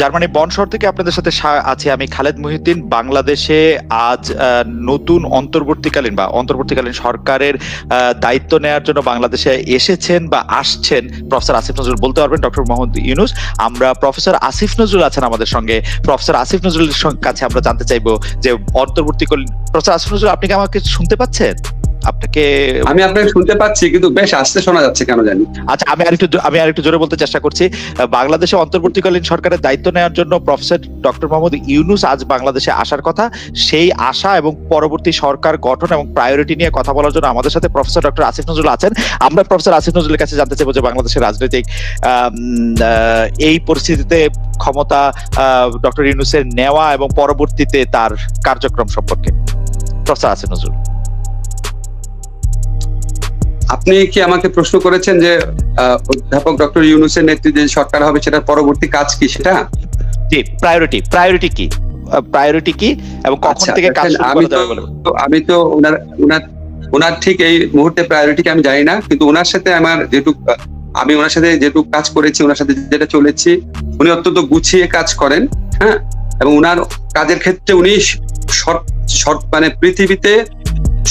Germany বন শহর থেকে আপনাদের সাথে আছি আমি খালেদ মহিউদ্দিন। বাংলাদেশে আজ নতুন অন্তর্বর্তীকালীন সরকারের দায়িত্ব নেওয়ার জন্য বাংলাদেশে এসেছেন বা আসছেন প্রফেসর আসিফ নজরুল। বলতে পারবেন ডক্টর মোহাম্মদ ইউনূস। আমরা প্রফেসর আসিফ নজরুল আছেন আমাদের সঙ্গে। প্রফেসর আসিফ নজরুলের কাছে আমরা জানতে চাইবো যে অন্তর্বর্তীকালীন প্রফেসর আসিফ নজরুল, আপনি কি আমাকে শুনতে পাচ্ছেন? আমি আপনাকে শুনতে পাচ্ছি, কিন্তু বেশ আস্তে শোনা যাচ্ছে কেন জানি। আচ্ছা, আমি আরেকটু জোরে বলতে চেষ্টা করছি। বাংলাদেশে অন্তর্বর্তীকালীন সরকারের দায়িত্ব নেওয়ার জন্য প্রফেসর ডক্টর মোহাম্মদ ইউনূস আজ বাংলাদেশে আসার কথা। সেই আশা এবং পরবর্তী সরকার গঠন এবং প্রায়োরিটি নিয়ে কথা বলার জন্য আমাদের সাথে প্রফেসর ডক্টর আসিফ নজরুল আছেন। আমরা প্রফেসর আসিফ নজরুলের কাছে জানতে চাইবো যে বাংলাদেশের রাজনৈতিক এই পরিস্থিতিতে ক্ষমতা ডক্টর ইউনূসের নেওয়া এবং পরবর্তীতে তার কার্যক্রম সম্পর্কে। প্রফেসর আসিফ নজরুল, আপনি কি আমাকে প্রশ্ন করেছেন যে অধ্যাপক ডক্টর ইউনূসের নেতৃত্বে সরকার হবে, সেটার পরবর্তী কাজ কি? সেটা জি, প্রায়োরিটি কি এবং কখন থেকে কাজ শুরু করা যাবে বলে? আমি তো ওনার ঠিক এই মুহূর্তে প্রায়োরিটি আমি জানি না, কিন্তু ওনার সাথে আমি ওনার সাথে যেটুকু কাজ করেছি, ওনার সাথে যেটা চলেছি, উনি অত্যন্ত গুছিয়ে কাজ করেন। হ্যাঁ, এবং ওনার কাজের ক্ষেত্রে উনি মানে পৃথিবীতে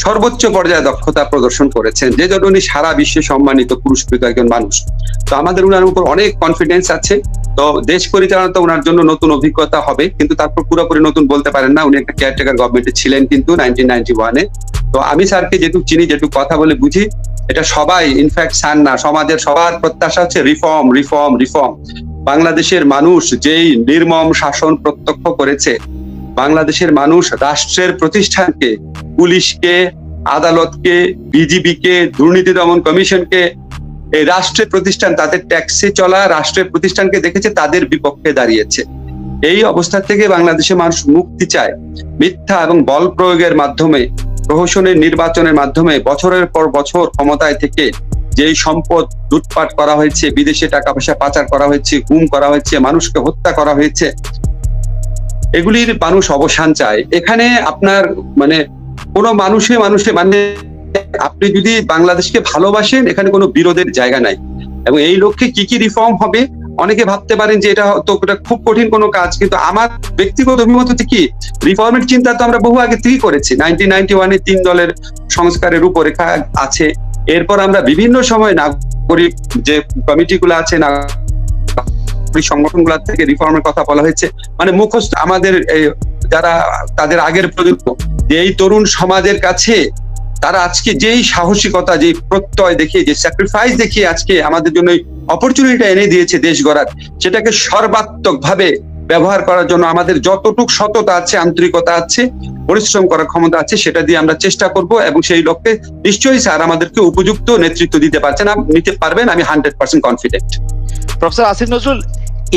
সর্বোচ্চ পর্যায়ে দক্ষতা প্রদর্শন করেছেন, যে জন্য উনি সারা বিশ্বে সম্মানিত পুরস্কৃত একজন মানুষ। তো আমাদের উনার উপর অনেক কনফিডেন্স আছে। তো দেশ পরিচালনা তো ওনার জন্য নতুন অভিজ্ঞতা হবে, কিন্তু তারপর পুরোপুরি নতুন বলতে পারেন না। উনি একটা কেয়ারটেকার গভর্নমেন্টে ছিলেন কিন্তু 1991-এ। তো আমি স্যারকে যেটুকু চিনি, যেটুকু কথা বলে বুঝি, এটা সবাই ইনফ্যাক্ট স্যার না, সমাজের সবার প্রত্যাশা হচ্ছে রিফর্ম। বাংলাদেশের মানুষ যেই নির্মম শাসন প্রত্যক্ষ করেছে, বাংলাদেশের মানুষ রাষ্ট্রের প্রতিষ্ঠানকে, পুলিশকে, আদালতকে, বিজিবিকে, দুর্নীতি দমন কমিশনকে, এই রাষ্ট্রের প্রতিষ্ঠান, তাদের ট্যাক্সে চলা রাষ্ট্রের প্রতিষ্ঠানকে দেখেছে, তাদের বিপক্ষে দাঁড়িয়েছে। এই অবস্থা থেকে বাংলাদেশের মানুষ মুক্তি চায়। মিথ্যা এবং বল প্রয়োগের মাধ্যমে, প্রহসনের নির্বাচনের মাধ্যমে বছরের পর বছর ক্ষমতায় থেকে যেই সম্পদ লুটপাট করা হয়েছে, বিদেশে টাকা পয়সা পাচার করা হয়েছে, গুম করা হয়েছে, মানুষকে হত্যা করা হয়েছে, এগুলির মানুষ অবসান চায়। এখানে আপনার মানে কোনো মানুষে মানে আপনি যদি বাংলাদেশকে ভালোবাসেন, এখানে কোনো বিরোধের জায়গা নাই। এবং এই লক্ষ্যে কি কি রিফর্ম হবে, অনেকে ভাবতে পারেন যে এটা খুব কঠিন কোনো কাজ, কিন্তু আমার ব্যক্তিগত অভিমত হচ্ছে কি, রিফর্মের চিন্তা তো আমরা বহু আগে থেকেই করেছি। 1991-এ 3 দলের সংস্কারের রূপরেখা আছে। এরপর আমরা বিভিন্ন সময় নাগরিক যে কমিটিগুলো আছে, সংগঠনগুলো থেকে রিফর্মের কথা বলা হয়েছে। মানে মুখস্থ আমাদের যারা তাদের আগের প্রজন্ম, যে এই তরুণ সমাজের কাছে তারা আজকে যেই সাহসিকতা, যে প্রত্যয় দেখিয়ে, যে স্যাক্রিফাইস দেখিয়ে আজকে আমাদের জন্য অপরচুনিটি এনে দিয়েছে দেশ গড়ার, সেটাকে সর্বাত্মক ভাবে ব্যবহার করার জন্য আমাদের যতটুক সততা আছে, আন্তরিকতা আছে, পরিশ্রম করার ক্ষমতা আছে, সেটা দিয়ে আমরা চেষ্টা করব। এবং সেই লক্ষ্যে নিশ্চয়ই স্যার আমাদেরকে উপযুক্ত নেতৃত্ব দিতে পারবেন, আমি 100% কনফিডেন্ট। প্রফেসর আসিফ নজরুল,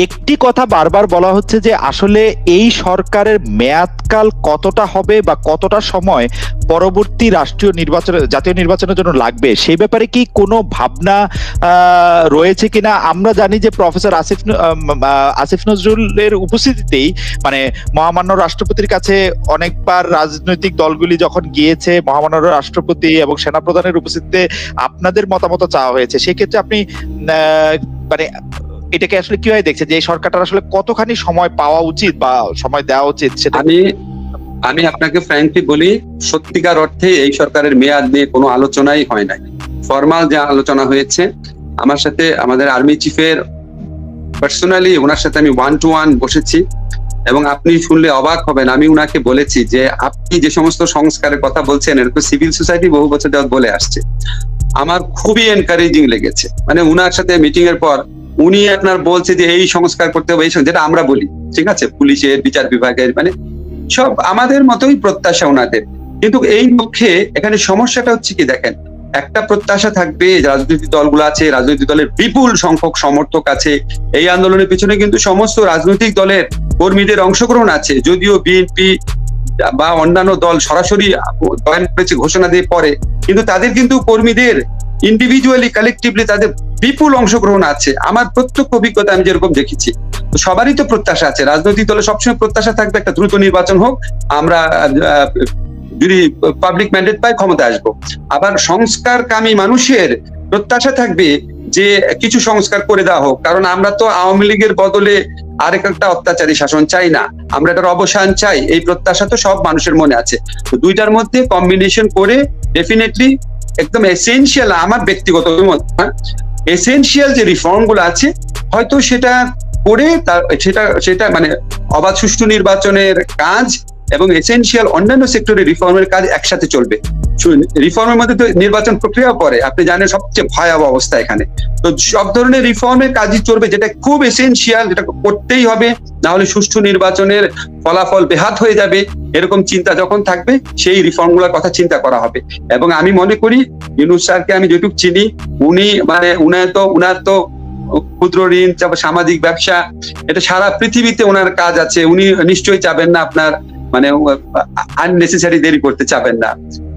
একটি কথা বারবার বলা হচ্ছে যে আসলে এই সরকারের মেয়াদকাল কতটা হবে বা কতটা সময় পরবর্তী জাতীয় নির্বাচনের জন্য লাগবে, সেই ব্যাপারে কি কোনো ভাবনা রয়েছে কিনা? আমরা জানি যে প্রফেসর আসিফ নজরুলের উপস্থিতিতেই, মানে মহামান্য রাষ্ট্রপতির কাছে অনেকবার রাজনৈতিক দলগুলি যখন গিয়েছে, মহামান্য রাষ্ট্রপতি এবং সেনাপ্রধানের উপস্থিতিতে আপনাদের মতামত চাওয়া হয়েছে। সেক্ষেত্রে আপনি মানে এটাকে আসলে কিভাবে দেখছেন যে এই সরকারটার আসলে কতখানি সময় পাওয়া উচিত বা সময় দেওয়া উচিত? সেটা আমি আপনাকে ফ্র্যাঙ্কলি বলি, সত্যিকার অর্থে এই সরকারের মেয়াদ নিয়ে কোনো আলোচনাই হয় নাই। ফরমাল যে আলোচনা হয়েছে, আমার সাথে আমাদের আর্মি চিফের পার্সোনালি, ওনার সাথে আমি 1-to-1 বসেছি, এবং আপনি শুনলে অবাক হবেন, আমি উনাকে বলেছি যে আপনি যে সমস্ত সংস্কারের কথা বলছেন, এরকম সিভিল সোসাইটি বহু বছর যাবত বলে আসছে। আমার খুবই এনকারেজিং লেগেছে। মানে উনার সাথে মিটিং এর পর উনি আপনার বলছে যে এই সংস্কার করতে হবে, যেটা আমরা বলি, ঠিক আছে, পুলিশের, বিচার বিভাগের, মানে সব আমাদের মতোই প্রত্যাশা ওনাদের। কিন্তু এই লক্ষ্যে এখানে সমস্যাটা হচ্ছে কি, দেখেন, একটা প্রত্যাশা থাকবে, রাজনৈতিক দলগুলো আছে, রাজনৈতিক দলের বিপুল সংখ্যক সমর্থক আছে, এই আন্দোলনের পিছনে কিন্তু সমস্ত রাজনৈতিক দলের কর্মীদের অংশগ্রহণ আছে। যদিও বিএনপি বা অন্যান্য দল সরাসরি জয়েন করেছে ঘোষণা দিয়ে পরে, কিন্তু তাদের কিন্তু কর্মীদের ইন্ডিভিজুয়ালি, কালেকটিভলি তাদের বিপুল অংশগ্রহণ আছে। আমার প্রত্যক্ষ অভিজ্ঞতা আমি যেরকম দেখেছি, তো সবারই তো প্রত্যাশা আছে। রাজনৈতিক দলের সবসময় প্রত্যাশা থাকবে একটা দ্রুত নির্বাচন হোক, আমরা যদি পাবলিক ম্যান্ডেট পাই ক্ষমতা আসবো। আবার সংস্কারকামী মানুষের প্রত্যাশা থাকবে যে কিছু সংস্কার করে দেওয়া হোক, কারণ আমরা তো আওয়ামী লীগের বদলে আরেক একটা অত্যাচারী শাসন চাই না, আমরা এটার অবসান চাই, এই প্রত্যাশা তো সব মানুষের মনে আছে। তো দুইটার মধ্যে কম্বিনেশন করে ডেফিনেটলি একদম এসেনশিয়াল, আমার ব্যক্তিগত মত, এসেনশিয়াল যে রিফর্ম গুলো আছে হয়তো সেটা করে সেটা মানে অবাধ সুষ্ঠু নির্বাচনের কাজ এবং এসেনশিয়াল অন্যান্য সেক্টরের রিফর্মের কাজ একসাথে চলবে। রিফর্মের মধ্যে তো নির্বাচন প্রক্রিয়া পরে, আপনি জানেন সবচেয়ে ভয়াবহ অবস্থা এখানে। তো সব ধরনের রিফর্মের কাজই চলবে, যেটা খুব এসেনশিয়াল, যেটা করতেই হবে, না হলে সুষ্ঠু নির্বাচনের ফলাফল বেহাত হয়ে যাবে, এরকম চিন্তা যখন থাকবে সেই রিফর্মগুলোর কথা চিন্তা করা হবে। এবং আমি মনে করি ইউনূস স্যারকে আমি যেটুকু চিনি, উনি মানে উনার তো ক্ষুদ্র ঋণ, সামাজিক ব্যবসা, এটা সারা পৃথিবীতে ওনার কাজ আছে, উনি নিশ্চয়ই চাবেন না আপনার মানে আননেসেসারি দেরি করতে চাবেন না।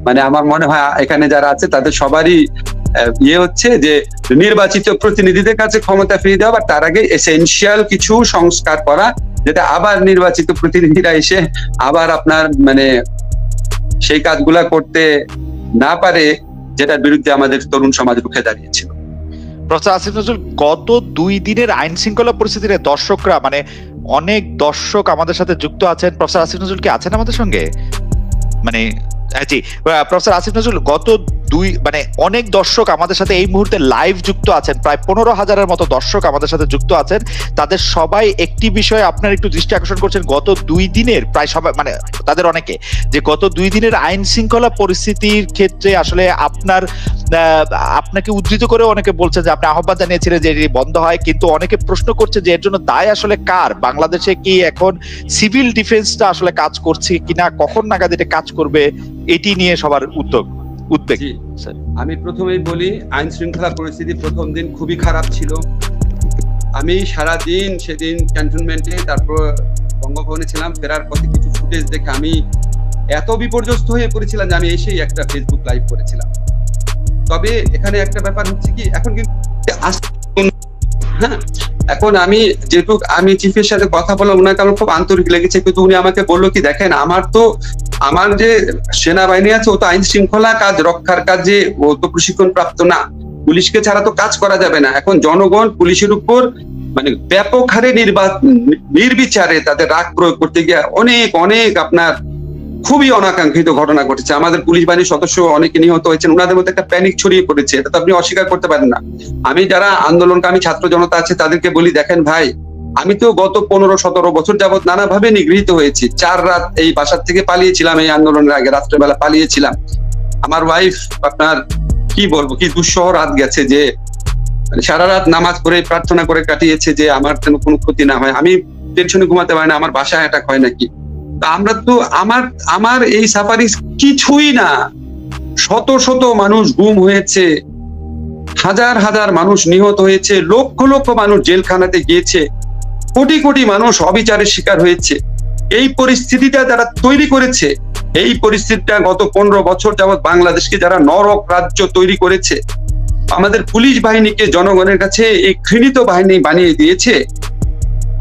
মানে আমার মনে হয় এখানে যারা আছে তাদের সবারই হচ্ছে যে নির্বাচিত প্রতিনিধিদের কাছে ক্ষমতা ফিরিয়ে দেওয়া, তার আগে এসেনশিয়াল কিছু সংস্কার করা, যেটা আবার নির্বাচিত প্রতিনিধিরা এসে আবার আপনার মানে সেই কাজগুলা করতে না পারে, যেটার বিরুদ্ধে আমাদের তরুণ সমাজ রুখে দাঁড়িয়েছিল। প্রফেসর আসিফ নজরুল, গত 2 দিনের আইন শৃঙ্খলা পরিস্থিতিতে দর্শকরা মানে অনেক দর্শক আমাদের সাথে যুক্ত আছেন। প্রফেসর আসিফ নজরুল কি আছেন আমাদের সঙ্গে? মানে জি প্রফেসর আসিফ নজরুল, মানে অনেক দর্শক আমাদের সাথে এই মুহূর্তে লাইভ যুক্ত আছেন, প্রায় 15,000-এর মতো দর্শক আমাদের সাথে যুক্ত আছেন। তাদের সবাই একটি বিষয়ে আপনার একটু দৃষ্টি আকর্ষণ করছেন, গত 2 দিনের প্রায় সবাই মানে তাদের অনেকে যে গত 2 দিনের আইন শৃঙ্খলা পরিস্থিতির ক্ষেত্রে আসলে আপনাকে উদ্ধৃত করে অনেকে বলছে যে আপনি আহ্বান জানিয়েছিলেন যে এটি বন্ধ হয়, কিন্তু অনেকে প্রশ্ন করছে যে এর জন্য দায় আসলে কার? বাংলাদেশে কি এখন সিভিল ডিফেন্সটা আসলে কাজ করছে কিনা, কখন নাগাদ এটা কাজ করবে, এটি নিয়ে সবার উদ্বেগ। আমি প্রথমেই বলি, আইন শৃঙ্খলা পরিস্থিতি প্রথম দিন খুবই খারাপ ছিল। আমি সারাদিন সেদিন ক্যান্টনমেন্টে, তারপর বঙ্গভবনে ছিলাম, ফেরার পথে কিছু ফুটেজ দেখে আমি এত বিপর্যস্ত হয়ে পড়েছিলাম যে আমি এসেই একটা ফেসবুক লাইভ করেছিলাম। তবে এখানে একটা ব্যাপার হচ্ছে কি, এখন কিন্তু এখন আমি চিফের সাথে কথা বললাম, ওনাকে আমার খুব আন্তরিক লেগেছে, কিন্তু উনি আমাকে বললো কি, দেখেন আমার যে সেনাবাহিনী আছে ও তো আইন শৃঙ্খলা কাজ রক্ষার কাজে ও তো প্রশিক্ষণ প্রাপ্ত না, পুলিশকে ছাড়া তো কাজ করা যাবে না। এখন জনগণ পুলিশের উপর মানে ব্যাপক হারে নির্বিচারে তাদের রাগ প্রয়োগ করতে গিয়ে অনেক আপনার খুবই অনাকাঙ্ক্ষিত ঘটনা ঘটেছে। আমাদের পুলিশ বাহিনীর সদস্য অনেকে নিহত হয়েছেন, ওনাদের মধ্যে একটা প্যানিক ছড়িয়ে পড়েছে, এটা তো আপনি অস্বীকার করতে পারেন না। আমি যারা আন্দোলনকামী ছাত্র জনতা আছে তাদেরকে বলি, দেখেন ভাই, আমি তো গত 15-17 বছর যাবৎ নানাভাবে নিগৃহীত হয়েছি। 4 রাত এই বাসার থেকে পালিয়েছিলাম, এই আন্দোলনের আগে রাত্রেবেলা পালিয়েছিলাম। আমার ওয়াইফ আপনার কি বলবো, কি দুঃসহ রাত গেছে, যে মানে সারা রাত নামাজ করে প্রার্থনা করে কাটিয়েছে যে আমার যেন কোনো ক্ষতি না হয়। আমি টেনশনে ঘুমাতে পারি না, আমার বাসায় অ্যাটাক হয় নাকি। আমরা তো আমার এই সাফারি কিছুই না, শত মানুষ গুম হয়েছে, হাজার মানুষ নিহত হয়েছে, লক্ষ মানুষ জেলখানাতে গিয়েছে, কোটি মানুষ অবিচারের শিকার হয়েছে। এই পরিস্থিতিটা যারা তৈরি করেছে, এই পরিস্থিতিটা গত 15 বছর যাবৎ বাংলাদেশকে যারা নরক রাজ্য তৈরি করেছে, আমাদের পুলিশ বাহিনীকে জনগণের কাছে এই ঘৃণিত বাহিনী বানিয়ে দিয়েছে,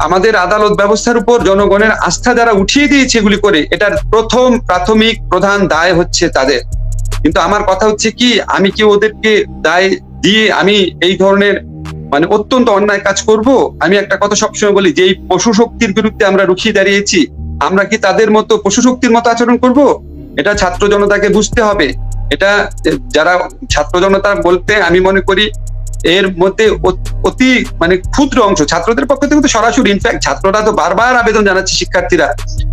আমাদের আদালত ব্যবস্থার উপর জনগণের আস্থা যারা উঠিয়ে দিয়েছে এগুলি করে, এটার প্রাথমিক প্রধান দায় হচ্ছে তাদের। কিন্তু আমার কথা হচ্ছে কি, আমি কি ওদেরকে দায় দিয়ে আমি এই ধরনের মানে অত্যন্ত অন্যায় কাজ করব? আমি একটা কথা সবসময় বলি, যে এই পশু শক্তির বিরুদ্ধে আমরা রুখে দাঁড়িয়েছি, আমরা কি তাদের মতো পশু শক্তির মতো আচরণ করব? এটা ছাত্র জনতাকে বুঝতে হবে। এটা যারা ছাত্র জনতা বলতে আমি মনে করি এর মধ্যে অতি মানে ক্ষুদ্র অংশ ছাত্রদের পক্ষ থেকে তো সরাসরি, ইনফ্যাক্ট ছাত্ররা তো বারবার আবেদন জানাচ্ছে, শিক্ষার্থীরা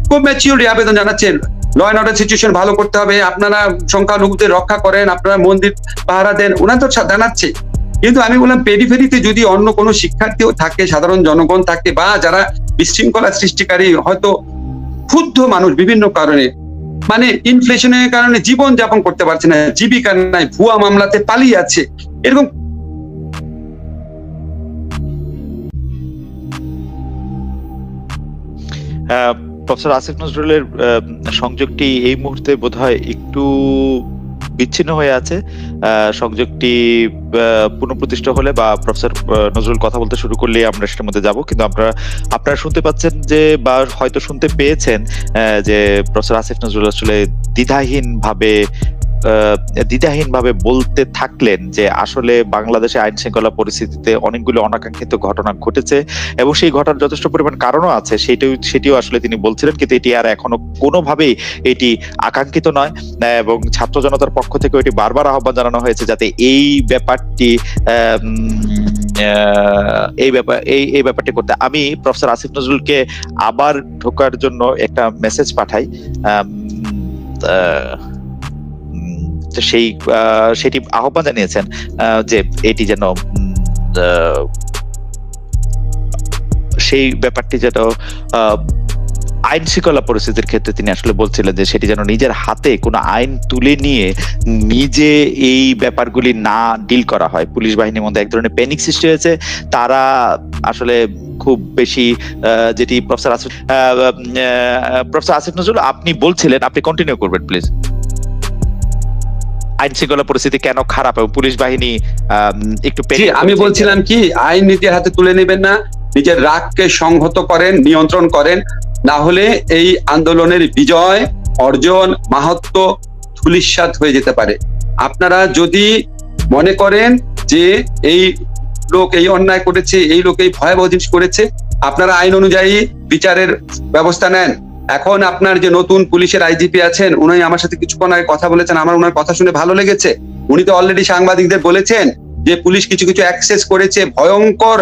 খুব ম্যাচিউরলি আবেদন জানাচ্ছেন, ল অ্যান্ড অর্ডার সিচুয়েশন ভালো করতে হবে, আপনারা সংখ্যালঘুদের রক্ষা করেন, আপনারা মন্দির পাহারা দেন, ওনারা তো জানাচ্ছে। কিন্তু আমি বললাম, পেরিফেরিতে যদি অন্য কোনো শিক্ষার্থীও থাকে, সাধারণ জনগণ থাকে, বা যারা বিশৃঙ্খলা সৃষ্টিকারী, হয়তো ক্ষুব্ধ মানুষ বিভিন্ন কারণে, মানে ইনফ্লেশনের কারণে জীবন যাপন করতে পারছে না, জীবিকা নাই, ভুয়া মামলাতে পালিয়ে আছে, এরকম প্রফেসর আসিফ নজরুলের সংযোগটি এই মুহূর্তে বোধহয় একটু বিচ্ছিন্ন হয়ে আছে। সংযোগটি পুনঃপ্রতিষ্ঠা হলে বা প্রফেসর নজরুল কথা বলতে শুরু করলে আমরা সেটার মধ্যে যাব। কিন্তু আপনারা শুনতে পাচ্ছেন যে, বা হয়তো শুনতে পেয়েছেন যে প্রফেসর আসিফ নজরুল আসলে দ্বিধাহীন ভাবে দ্বিধাহীন ভাবে বলতে থাকলেন যে আসলে বাংলাদেশে আইন শৃঙ্খলা পরিস্থিতিতে অনেকগুলো অনাকাঙ্ক্ষিত ঘটনা ঘটেছে এবং সেই ঘটনার যথেষ্ট পরিমাণ কারণও আছে, সেটিও আসলে তিনি বলছিলেন, কিন্তু এটি আর এখনো কোনোভাবেই এটি আকাঙ্ক্ষিত নয় এবং ছাত্র জনতার পক্ষ থেকে এটি বারবার আহ্বান জানানো হয়েছে যাতে এই ব্যাপারটি এই ব্যাপারটি করতে। আমি প্রফেসর আসিফ নজরুলকে আবার ঢোকার জন্য একটা মেসেজ পাঠাই, সেটি আহ্বান জানিয়েছেন যে এটি যেন সেই ব্যাপারটি যেন আইন শৃঙ্খলা পরিস্থিতির ক্ষেত্রে তিনি আসলে বলছিলেন যে সেটি যেন নিজের হাতে কোনো আইন তুলে নিয়ে নিজে এই ব্যাপারগুলি না ডিল করা হয়। পুলিশ বাহিনীর মধ্যে এক ধরনের প্যানিক সৃষ্টি হয়েছে, তারা আসলে খুব বেশি যেটি প্রফেসর আসিফ নজরুল আপনি বলছিলেন, আপনি কন্টিনিউ করবেন প্লিজ। আইন শৃঙ্খলা পরিস্থিতি কেন খারাপ এবং পুলিশ বাহিনী একটু আমি বলছিলাম কি, আইন নিজের হাতে তুলে নেবেন না, নিজের রাগকে সংহত করেন, নিয়ন্ত্রণ করেন, না হলে এই আন্দোলনের বিজয় অর্জন মাহাত্ম্য ধূলিসাৎ হয়ে যেতে পারে। আপনারা যদি মনে করেন যে এই লোক এই অন্যায় করেছে, এই লোক এই ভয়াবহ জিনিস করেছে, আপনারা আইন অনুযায়ী বিচারের ব্যবস্থা নেন। এখন আপনার যে নতুন পুলিশের আইজিপি আছেন, উনি আমার সাথে কিছুক্ষণ আগে কথা বলেছেন, আমার ওনার কথা শুনে ভালো লেগেছে। উনি তো অলরেডি সাংবাদিকদের বলেছেন যে পুলিশ কিছু কিছু অ্যাক্সেস করেছে, ভয়ঙ্কর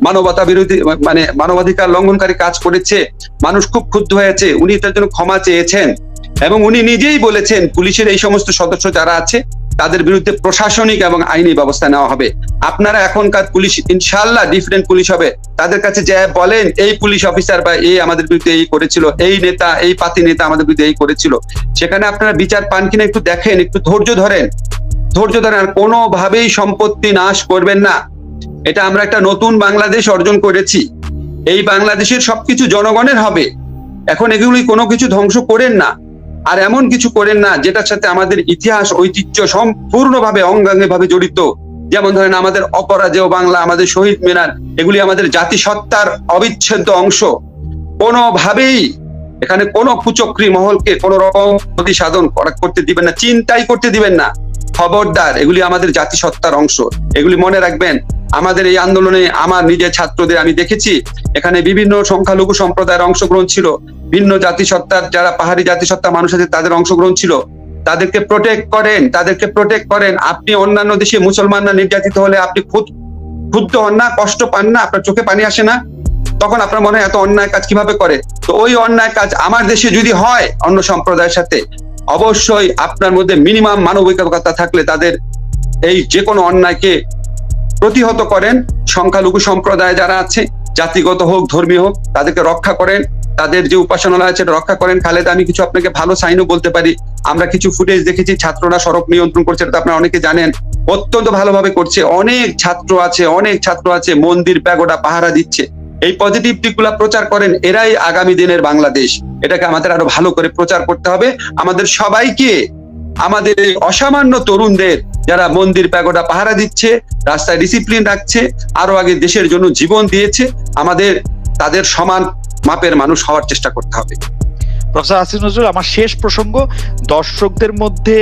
মানবতা বিরোধী মানে মানবাধিকার লঙ্ঘনকারী কাজ করেছে, মানুষ খুব ক্ষুব্ধ হয়েছে, উনি তার জন্য ক্ষমা চেয়েছেন এবং উনি নিজেই বলেছেন পুলিশের এই সমস্ত সদস্য যারা আছে তাদের বিরুদ্ধে প্রশাসনিক এবং আইনি ব্যবস্থা নেওয়া হবে। আপনারা এখনকার পুলিশ ইনশাআল্লাহ ডিফারেন্ট পুলিশ হবে, তাদের কাছে যে বলেন এই পুলিশ অফিসার বা এই আমাদের বিরুদ্ধে এই করেছিল, এই নেতা এই পাতি নেতা আমাদের বিরুদ্ধে এই করেছিল, সেখানে আপনারা বিচার পান কিনা একটু দেখেন, একটু ধৈর্য ধরেন আর কোনোভাবেই সম্পত্তি নাশ করবেন না। এটা আমরা একটা নতুন বাংলাদেশ অর্জন করেছি, এই বাংলাদেশের সবকিছু জনগণের হবে। এখন এগুলি কোনো কিছু ধ্বংস করেন না, আর এমন কিছু করেন না যেটার সাথে আমাদের ইতিহাস ঐতিহ্য সম্পূর্ণভাবে অঙ্গাঙ্গি ভাবে জড়িত। যেমন ধরেন আমাদের অপরাজেয় বাংলা, আমাদের শহীদ মিনার, এগুলি আমাদের জাতিসত্তার অবিচ্ছেদ্য অংশ। কোনোভাবেই এখানে কোনো কুচক্রী মহলকে কোন রকম ক্ষতি সাধন করতে দিবেন না, চিন্তাই করতে দিবেন না, খবরদার। এগুলি আমাদের জাতিসত্তার অংশ, এগুলি মনে রাখবেন। আমাদের এই আন্দোলনে আমার নিজের ছাত্রদের আমি দেখেছি, এখানে বিভিন্ন সংখ্যালঘু সম্প্রদায়ের অংশগ্রহণ ছিল, ভিন্ন জাতিসত্তার যারা পাহাড়ি জাতিসত্তা মানুষ আছে তাদের অংশগ্রহণ ছিল। তাদেরকে প্রোটেক্ট করেন। আপনি অন্যান্য দেশে মুসলমানরা নির্যাতিত হলে আপনি ক্ষুব্ধ হন না, কষ্ট পান না, আপনার চোখে পানি আসে না? তখন আপনার মনে হয় এত অন্যায় কাজ কিভাবে করে? তো ওই অন্যায় কাজ আমার দেশে যদি হয় অন্য সম্প্রদায়ের সাথে, অবশ্যই আপনার মধ্যে মিনিমাম মানবিকতা থাকলে তাদের এই যে কোনো অন্যায়কে প্রতিহত করেন। সংখ্যালঘু সম্প্রদায় যারা আছে, জাতিগত হোক ধর্মীয় হোক, তাদেরকে রক্ষা করেন, তাদের যে উপাসনালয় আছে রক্ষা করেন। খালেদা, আমি কিছু আপনাকে ভালো সাইনও বলতে পারি, আমরা কিছু ফুটেজ দেখেছি, ছাত্ররা সড়ক নিয়ন্ত্রণ করছে, এটা আপনারা অনেকে জানেন, অত্যন্ত ভালোভাবে করছে। অনেক ছাত্র আছে মন্দির প্যাগোডা পাহারা দিচ্ছে। এই পজিটিভ দিকগুলা প্রচার করেন, এরাই আগামী দিনের বাংলাদেশ। এটাকে আমাদের আরো ভালো করে প্রচার করতে হবে। আমাদের সবাইকে, আমাদের এই অসামান্য তরুণদের যারা মন্দির প্যাগোডা পাহারা দিচ্ছে, রাস্তায় ডিসিপ্লিন রাখছে, আরো আগে দেশের জন্য জীবন দিয়েছে, আমাদের তাদের সমান মাপের মানুষ হওয়ার চেষ্টা করতে হবে। প্রফেসর আসিফ নজরুল, আমার শেষ প্রসঙ্গ, দর্শকদের মধ্যে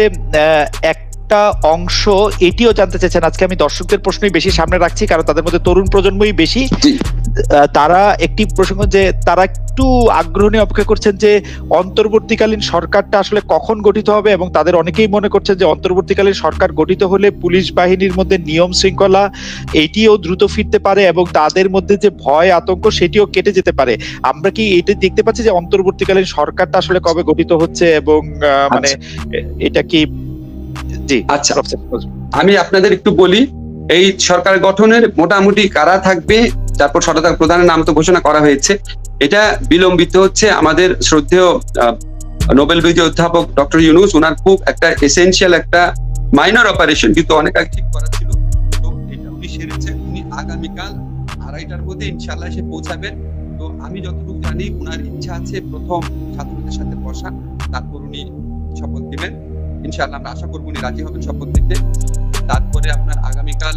একটা অংশ এটিও জানতে চাইছেন, আজকে আমি দর্শকদের প্রশ্নই বেশি সামনে রাখছি কারণ তাদের মধ্যে তরুণ প্রজন্মই বেশি। তারা একটি প্রসঙ্গ যে তারা একটু আগ্রহ নিয়ে অপেক্ষা করছেন যে অন্তর্বর্তীকালীন সরকারটা আসলে কখন গঠিত হবে, এবং তাদের অনেকেই মনে করছেন যে অন্তর্বর্তীকালীন সরকার গঠিত হলে পুলিশ বাহিনীর মধ্যে নিয়ম শৃঙ্খলা এটিও দ্রুত ফিরতে পারে এবং তাদের মধ্যে যে ভয় আতঙ্ক সেটিও কেটে যেতে পারে। আমরা কি এটা দেখতে পাচ্ছি যে অন্তর্বর্তীকালীন সরকারটা আসলে কবে গঠিত হচ্ছে এবং মানে এটা কি? জি আচ্ছা, আমি আপনাদের একটু বলি, এই সরকার গঠনের মোটামুটি কারা থাকবে, তারপর সরকার প্রধানের নাম তো ঘোষণা করা হয়েছে, এটা বিলম্বিত হচ্ছে। আমাদের শ্রদ্ধেয় নোবেল বিজয়ী অধ্যাপক ডক্টর ইউনূস, ওনার খুব একটা এসেনশিয়াল একটা মাইনর অপারেশন কিন্তু অনেক আগে ঠিক করা ছিল, তো এটা উনি সেরেছে। উনি আগামীকাল 2:30টার মধ্যে ইনশাআল্লাহ সে পৌঁছাবেন। তো আমি যতটুকু জানি ওনার ইচ্ছা আছে প্রথম ছাত্রদের সাথে বসা, তারপর উনি শপথ দিবেন। ইনশাআল্লাহ আমরা আশা করবো উনি রাজি হবেন শপথ দিতে। তারপরে আপনার আগামীকাল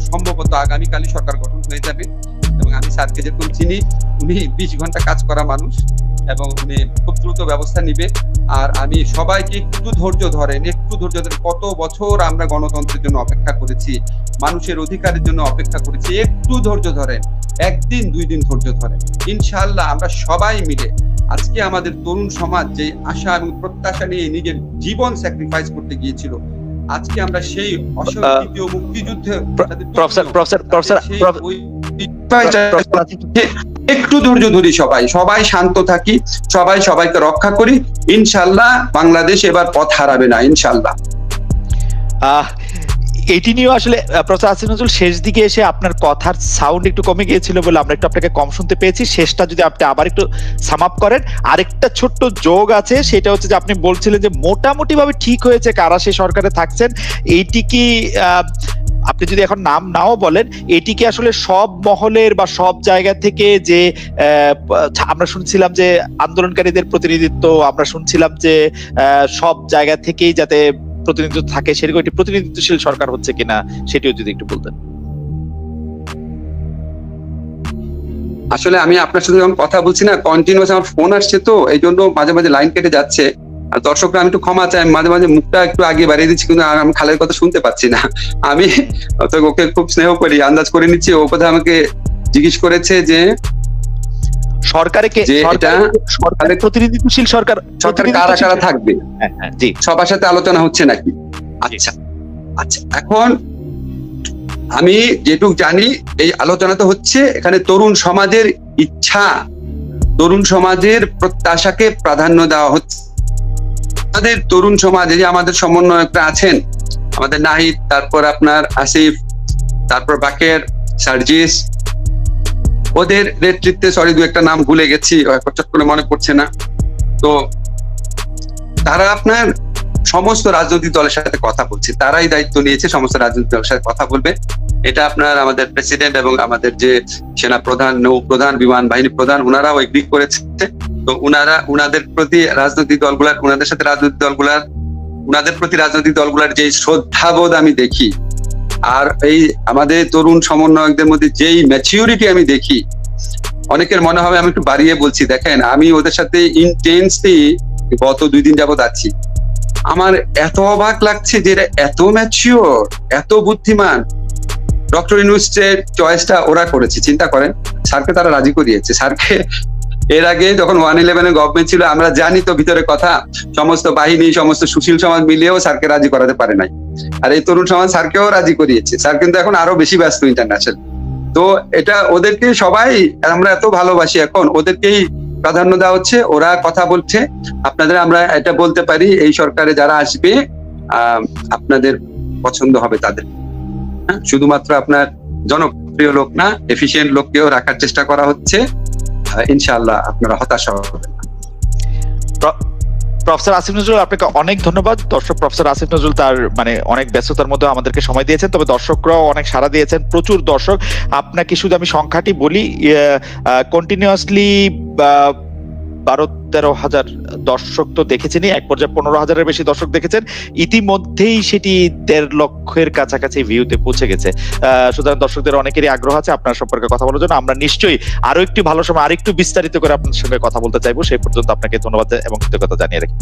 সম্ভবত আগামীকালই সরকার গঠন হয়ে যাবে এবং আমি স্যারকে যেরকম চিনি উনি 20 ঘন্টা কাজ করা মানুষ এবং উনি খুব দ্রুত ব্যবস্থা নিবে। আর আমি সবাইকে একটু ধৈর্য ধরেন, কত বছর আমরা গণতন্ত্রের জন্য অপেক্ষা করেছি, মানুষের অধিকারের জন্য অপেক্ষা করেছি, একটু ধৈর্য ধরেন, 1 দিন 2 দিন ধৈর্য ধরেন। ইনশাআল্লাহ আমরা সবাই মিলে আজকে আমাদের তরুণ সমাজ যে আশা এবং প্রত্যাশা নিয়ে নিজের জীবন স্যাক্রিফাইস করতে গিয়েছিল, আজকে আমরা সেই অসংখ্য মুক্তিযুদ্ধে একটু ধৈর্য ধরি, সবাই শান্ত থাকি, সবাইকে রক্ষা করি। ইনশাআল্লাহ বাংলাদেশ এবার পথ হারাবে না, ইনশাআল্লাহ। এটি নিয়ে আসলে প্রফেসর আসিফ নজরুল শেষ দিকে এসে আপনার কথার সাউন্ড একটু কমে গিয়েছিল বলে আমরা একটু আপনাকে কম শুনতে পেয়েছি। শেষটা যদি আপনি আবার একটু সাম আপ করেন। আরেকটা ছোট্ট যোগ আছে, সেটা হচ্ছে যে আপনি বলছিলেন যে মোটামুটি ভাবে ঠিক হয়েছে কারা সেই সরকারে থাকছেন। এইটি কি আপনি যদি এখন নাম নাও বলেন, এটি কি আসলে সব মহলের বা সব জায়গা থেকে যে আমরা শুনছিলাম যে আন্দোলনকারীদের প্রতিনিধিত্ব, আমরা শুনছিলাম যে সব জায়গা থেকেই যাতে প্রতিনিধিত্ব থাকে, সেরকম একটি প্রতিনিধিত্বশীল সরকার হচ্ছে কিনা সেটিও যদি একটু বলতেন। আসলে আমি আপনার সাথে যখন কথা বলছি না, কন্টিনিউয়াস আমার ফোন আসছে, তো এই জন্য মাঝে মাঝে লাইন কেটে যাচ্ছে। আর দর্শকরা আমি একটু ক্ষমা চাই, মাঝে মাঝে মুখটা একটু আগে বাড়িয়ে দিচ্ছি, কিন্তু আমি খালের কথা শুনতে পাচ্ছি না। আমি ওকে খুব স্নেহ করি, আন্দাজ করে নিচ্ছি। ও কথা আমাকে জিজ্ঞেস করেছে যে সরকারের প্রতিনিধিত্বশীল সরকার কারা কারা থাকবে, জি, সবার সাথে আলোচনা হচ্ছে নাকি? আচ্ছা, এখন আমি যেটুকু জানি এই আলোচনা তো হচ্ছে, এখানে তরুণ সমাজের ইচ্ছা, তরুণ সমাজের প্রত্যাশাকে প্রাধান্য দেওয়া হচ্ছে। আমাদের তরুণ সমাজে যে আমাদের সমন্বয়করা আছেন, আমাদের নাহিদ, তারপর আপনার আসিফ, তারপর বাকের, সার্জিস, ওদের নেতৃত্বে, সরি 2-1টা নাম ভুলে গেছি, চট করে মনে পড়ছে না, তো তারা আপনার সমস্ত রাজনৈতিক দলের সাথে কথা বলছে, তারাই দায়িত্ব নিয়েছে সমস্ত রাজনৈতিক দলের সাথে কথা বলবে। এটা আপনার আমাদের প্রেসিডেন্ট এবং আমাদের যে সেনা প্রধান, নৌ প্রধান, বিমান বাহিনী প্রধান, ওনারাও এগ্রি করেছে। তো উনাদের প্রতি রাজনৈতিক দলগুলার, উনাদের প্রতি রাজনৈতিক দলগুলার যে শ্রদ্ধাবোধ আমি দেখি, আর এই আমাদের তরুণ সমন্বয়কদের মধ্যে যেই ম্যাচিউরিটি আমি দেখি, অনেকের মনে হবে আমি একটু বাড়িয়ে বলছি। দেখেন, আমি ওদের সাথে ইন্টেন্সলি গত 2 দিন যাবত আছি, আমার এত অবাক লাগছে যে এরা এত ম্যাচিওর, এত বুদ্ধিমান। ডক্টর ইউনূসের চয়েসটা ওরা করেছে, চিন্তা করেন, স্যারকে তারা রাজি করিয়েছে। স্যারকে এর আগে যখন 111 গভর্নমেন্ট ছিল, আমরা জানি তো ভিতরে কথা, সমস্ত বাহিনী, সমস্ত সুশীল সমাজ মিলিয়েও স্যারকে রাজি করাতে পারে নাই। আর এই তরুণ সমাজ স্যারকেও রাজি করিয়েছে। স্যার কিন্তু এখন আরো বেশি ব্যস্ত ইন্টারন্যাশনাল। তো এটা ওদেরকে সবাই আমরা এত ভালোবাসি, এখন ওদেরকেই প্রাধান্য দেওয়া হচ্ছে, ওরা কথা বলছে। আপনাদের আমরা এটা বলতে পারি, এই সরকারে যারা আসবে আপনাদের পছন্দ হবে তাদের। শুধুমাত্র আপনার জনপ্রিয় লোক না, এফিশিয়েন্ট লোককেও রাখার চেষ্টা করা হচ্ছে। ইনশাআল্লাহ আপনারা হতাশা হবেন না। প্রফেসর আসিফ নজরুল, আপনাকে অনেক ধন্যবাদ। দর্শক, প্রফেসর আসিফ নজরুল তার অনেক ব্যস্ততার মধ্যে আমাদেরকে সময় দিয়েছেন, তবে দর্শকরাও অনেক সাড়া দিয়েছেন, প্রচুর দর্শক। আপনাকে শুধু আমি সংখ্যাটি বলি, কন্টিনিউয়াসলি 12-13 হাজার দর্শক তো দেখেছেনই, এক পর্যায়ে 15 হাজারের বেশি দর্শক দেখেছেন। ইতিমধ্যেই সেটি 1.5 লক্ষের কাছাকাছি ভিউতে পৌঁছে গেছে। সুতরাং দর্শকদের অনেকেরই আগ্রহ আছে আপনার সম্পর্কে কথা বলার জন্য। আমরা নিশ্চয়ই আরো একটু ভালো সময়, আরেকটু বিস্তারিত করে আপনার সঙ্গে কথা বলতে চাইবো। সেই পর্যন্ত আপনাকে ধন্যবাদ এবং কৃতজ্ঞতা জানিয়ে রাখি।